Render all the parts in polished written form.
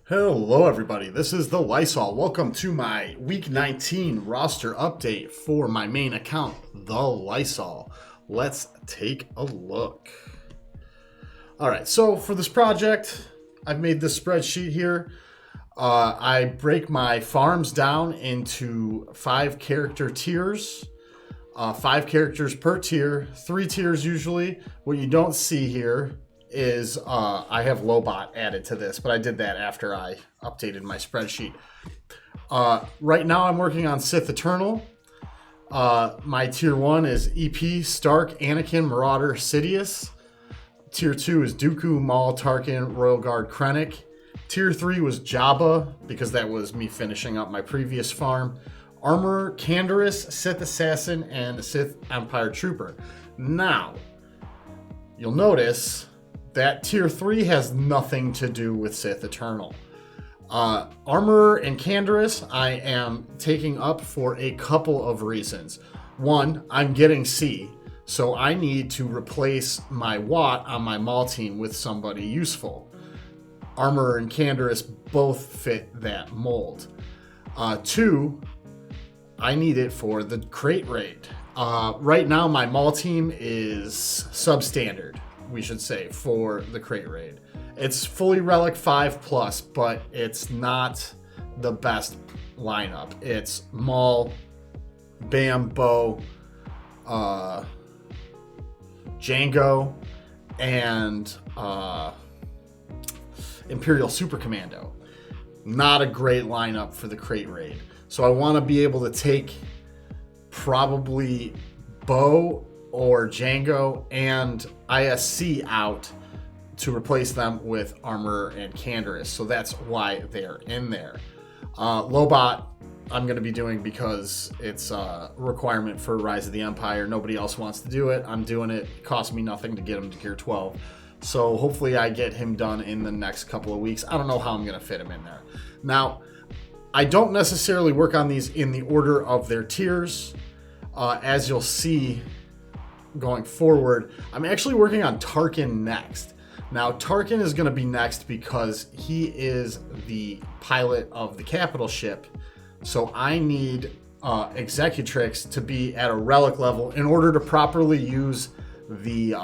Hello everybody, this is TheLisol. Welcome to my Week 19 roster update for my main account, TheLisol. Let's take a look. Alright, so for this project, I've made this spreadsheet here. I break my farms down into 5 character tiers. 5 characters per tier, 3 tiers usually. What you don't see here is I have Lobot added to this, but I did that after I updated my spreadsheet. Right now I'm working on Sith Eternal. My tier 1 is EP, Stark, Anakin, Marauder, Sidious. Tier 2 is Dooku, Maul, Tarkin, Royal Guard, Krennic. Tier 3 was Jabba, because that was me finishing up my previous farm. Armor, Canderous, Sith Assassin, and Sith Empire Trooper. Now, you'll notice that tier 3 has nothing to do with Sith Eternal. Armor and Canderous I am taking up for a couple of reasons. One, I'm getting C, so I need to replace my Watt on my Maul team with somebody useful. Armor and Canderous both fit that mold. 2, I need it for the crate raid. Right now my Maul team is substandard, we should say, for the crate raid. It's fully Relic 5 plus, but it's not the best lineup. It's Maul, Bam, Bo, Django, and Imperial Super Commando. Not a great lineup for the crate raid. So I want to be able to take probably Bo or Django and ISC out to replace them with Armor and Canderous. So that's why they're in there. Lobot I'm going to be doing because it's a requirement for Rise of the Empire. Nobody else wants to do it. I'm doing it. It costs me nothing to get him to Gear 12. So hopefully I get him done in the next couple of weeks. I don't know how I'm going to fit him in there. Now, I don't necessarily work on these in the order of their tiers. As you'll see going forward, I'm actually working on Tarkin next. Now, Tarkin is going to be next because he is the pilot of the capital ship. So I need Executrix to be at a relic level in order to properly use the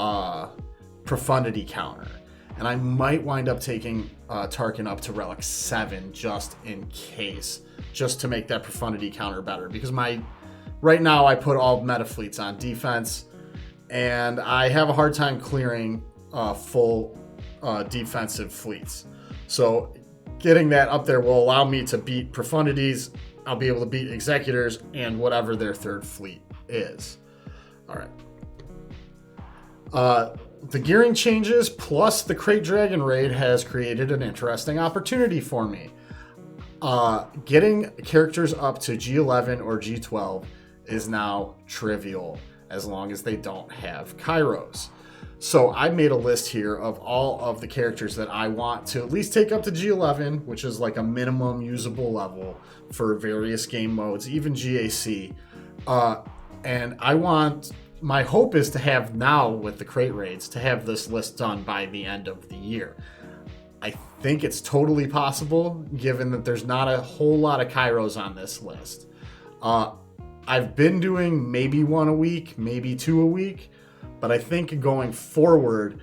profundity counter. And I might wind up taking Tarkin up to Relic 7 just in case, just to make that profundity counter better. Because right now I put all meta fleets on defense, and I have a hard time clearing full defensive fleets. So getting that up there will allow me to beat profundities. I'll be able to beat executors and whatever their third fleet is. All right. The gearing changes plus the Crate Dragon raid has created an interesting opportunity for me. Getting characters up to G11 or G12 is now trivial as long as they don't have Kairos. So I made a list here of all of the characters that I want to at least take up to G11, which is like a minimum usable level for various game modes, even GAC. And my hope is to have now, with the crate raids, to have this list done by the end of the year. I think it's totally possible, given that there's not a whole lot of Kairos on this list. I've been doing maybe 1 a week, maybe 2 a week, but I think going forward,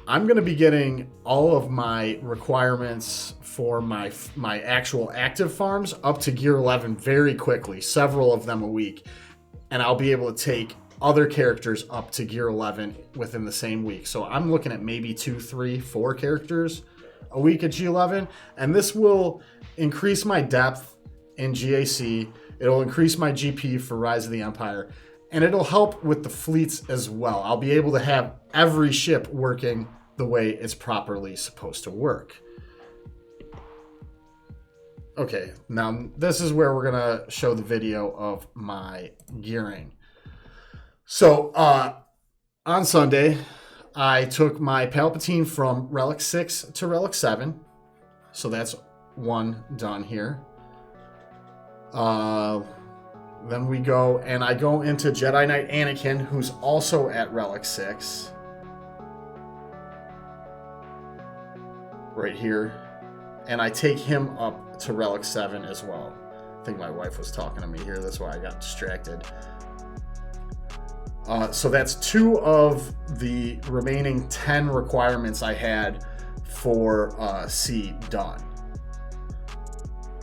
I'm going to be getting all of my requirements for my actual active farms up to Gear 11 very quickly, several of them a week, and I'll be able to take other characters up to Gear 11 within the same week. So I'm looking at maybe 2, 3, 4 characters a week at G11, and this will increase my depth in GAC. It'll increase my GP for Rise of the Empire, and it'll help with the fleets as well. I'll be able to have every ship working the way it's properly supposed to work. Okay, now this is where we're gonna show the video of my gearing. So on Sunday, I took my Palpatine from Relic 6 to Relic 7. So that's 1 done here. Then we go, and I go into Jedi Knight Anakin, who's also at Relic 6. Right here. and I take him up to Relic 7 as well. I think my wife was talking to me here. That's why I got distracted. So that's 2 of the remaining 10 requirements I had for C done.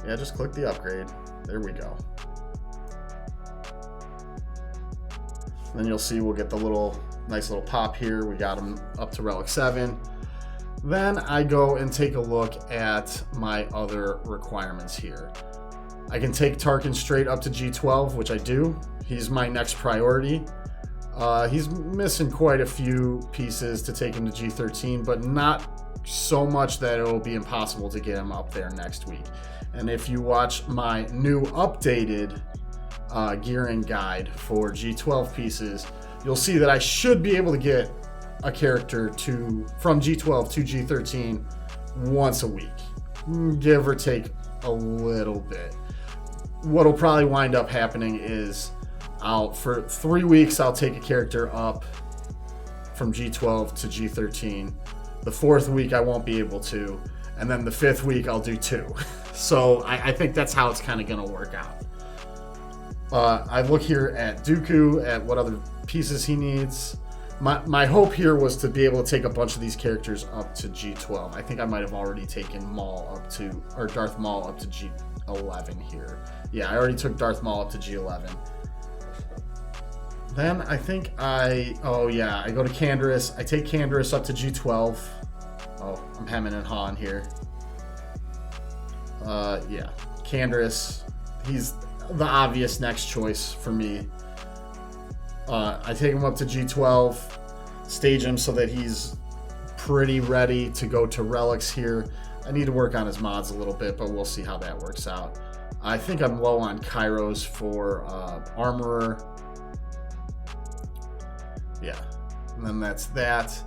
Yeah, just click the upgrade. There we go. Then you'll see we'll get the nice little pop here. We got him up to Relic 7. Then I go and take a look at my other requirements here. I can take Tarkin straight up to G12, which I do. He's my next priority. He's missing quite a few pieces to take him to G13, but not so much that it will be impossible to get him up there next week. And if you watch my new updated gearing guide for G12 pieces, you'll see that I should be able to get a character from G12 to G13 once a week, give or take a little bit. What'll probably wind up happening is for 3 weeks I'll take a character up from G12 to G13. The 4th week I won't be able to, and then the 5th week I'll do 2. So I think that's how it's kind of going to work out. I look here at Dooku, at what other pieces he needs. My hope here was to be able to take a bunch of these characters up to G12. I think I might have already taken Darth Maul up to G11 here. Yeah, I already took Darth Maul up to G11. Then I think I go to Canderous. I take Canderous up to G12. Oh, I'm hemming and hawing here. Yeah, Canderous. He's the obvious next choice for me. I take him up to G12, stage him so that he's pretty ready to go to relics here. I need to work on his mods a little bit, but we'll see how that works out. I think I'm low on Kairos for Armorer. Yeah, and then that's that.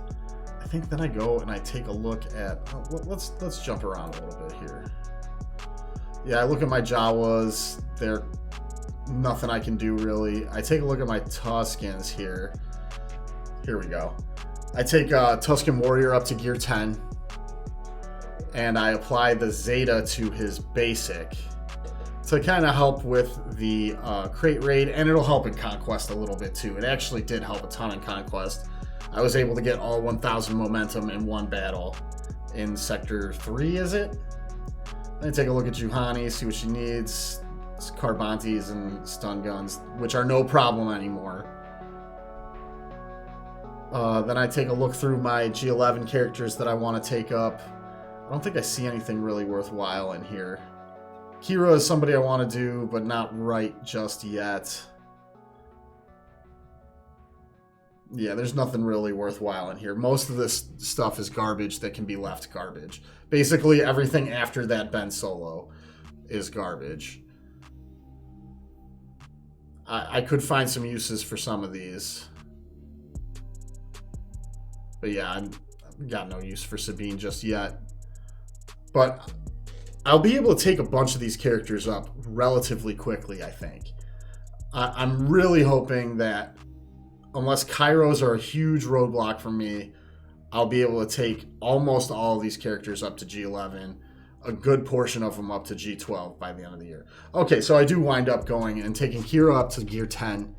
I think then I go and I take a look at, let's jump around a little bit here. Yeah, I look at my Jawas. They're nothing I can do really. I take a look at my Tuskens here. Here we go. I take Tusken Warrior up to gear 10, and I apply the Zeta to his basic to kind of help with the crate raid, and it'll help in Conquest a little bit too. It actually did help a ton in Conquest. I was able to get all 1,000 momentum in one battle in Sector 3, is it? Then I take a look at Juhani, see what she needs. It's Carbantes and stun guns, which are no problem anymore. Then I take a look through my G11 characters that I want to take up. I don't think I see anything really worthwhile in here. Kira is somebody I want to do, but not right just yet. Yeah, there's nothing really worthwhile in here. Most of this stuff is garbage that can be left garbage. Basically, everything after that Ben Solo is garbage. I could find some uses for some of these. But yeah, I've got no use for Sabine just yet. But I'll be able to take a bunch of these characters up relatively quickly, I think. I'm really hoping that unless Kairos are a huge roadblock for me, I'll be able to take almost all of these characters up to G11, a good portion of them up to G12 by the end of the year. Okay, so I do wind up going and taking Kira up to gear 10,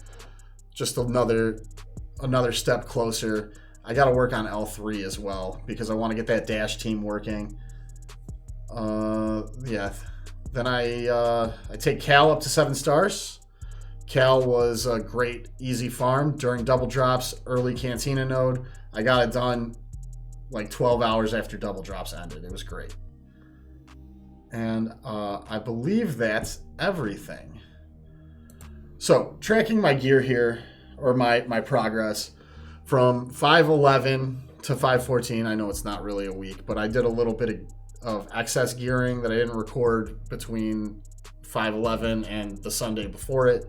just another step closer. I got to work on L3 as well because I want to get that dash team working. Yeah. Then I take Cal up to 7 stars. Cal was a great easy farm during double drops, early Cantina node. I got it done like 12 hours after double drops ended. It was great. And I believe that's everything. So tracking my gear here, or my progress from 511 to 514. I know it's not really a week, but I did a little bit of excess gearing that I didn't record between 511 and the Sunday before it.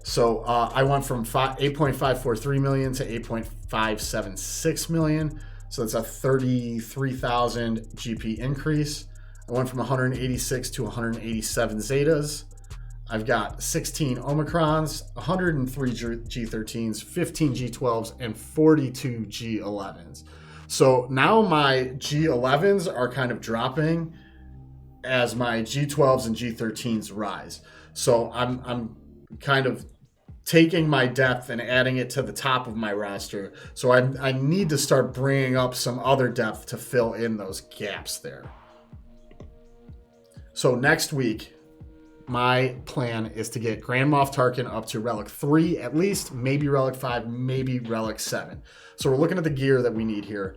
So I went from 8.543 million to 8.576 million. So that's a 33,000 GP increase. I went from 186 to 187 Zetas. I've got 16 Omicrons, 103 G13s, 15 G12s, and 42 G11s. So now my G11s are kind of dropping, as my G12s and G13s rise. So I'm kind of taking my depth and adding it to the top of my roster. So I need to start bringing up some other depth to fill in those gaps there. So next week, my plan is to get Grand Moff Tarkin up to Relic 3 at least, maybe Relic 5, maybe Relic 7. So we're looking at the gear that we need here.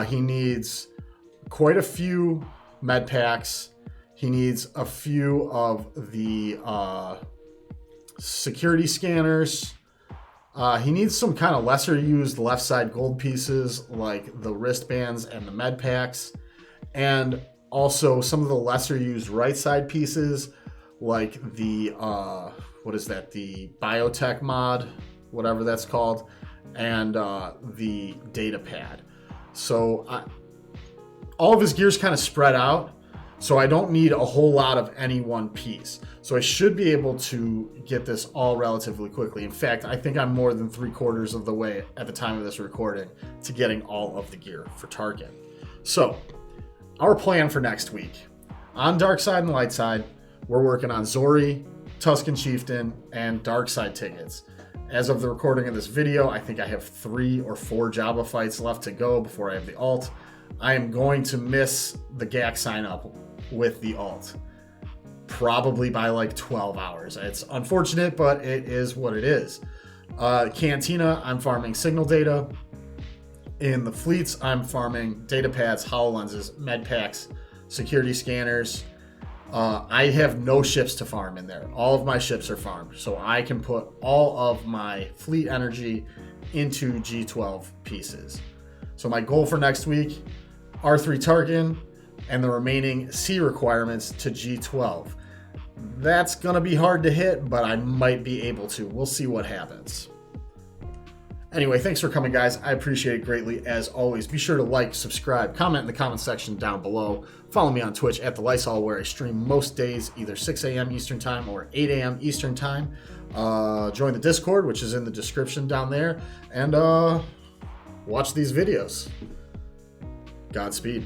He needs quite a few med packs. He needs a few of the security scanners. He needs some kind of lesser used left side gold pieces like the wristbands and the med packs, and also some of the lesser used right side pieces like the what is that, the biotech mod, whatever that's called, and the data pad. So all of his gear's kind of spread out, so I don't need a whole lot of any one piece. So I should be able to get this all relatively quickly. In fact, I think I'm more than 3/4 of the way at the time of this recording to getting all of the gear for Tarkin. So our plan for next week, on Dark Side and Light Side, we're working on Zori, Tusken Chieftain, and Dark Side tickets. As of the recording of this video, I think I have 3 or 4 Jabba fights left to go before I have the alt. I am going to miss the GAC sign up with the alt, probably by like 12 hours. It's unfortunate, but it is what it is. Cantina, I'm farming signal data. In the fleets, I'm farming data pads, HoloLenses, med packs, security scanners. I have no ships to farm in there. All of my ships are farmed, so I can put all of my fleet energy into G12 pieces. So my goal for next week, R3 Tarkin, and the remaining C requirements to G12. That's gonna be hard to hit, but I might be able to. We'll see what happens. Anyway, thanks for coming, guys. I appreciate it greatly, as always. Be sure to like, subscribe, comment in the comment section down below. Follow me on Twitch at TheLisol, where I stream most days, either 6 a.m. Eastern Time or 8 a.m. Eastern Time. Join the Discord, which is in the description down there, and watch these videos. Godspeed.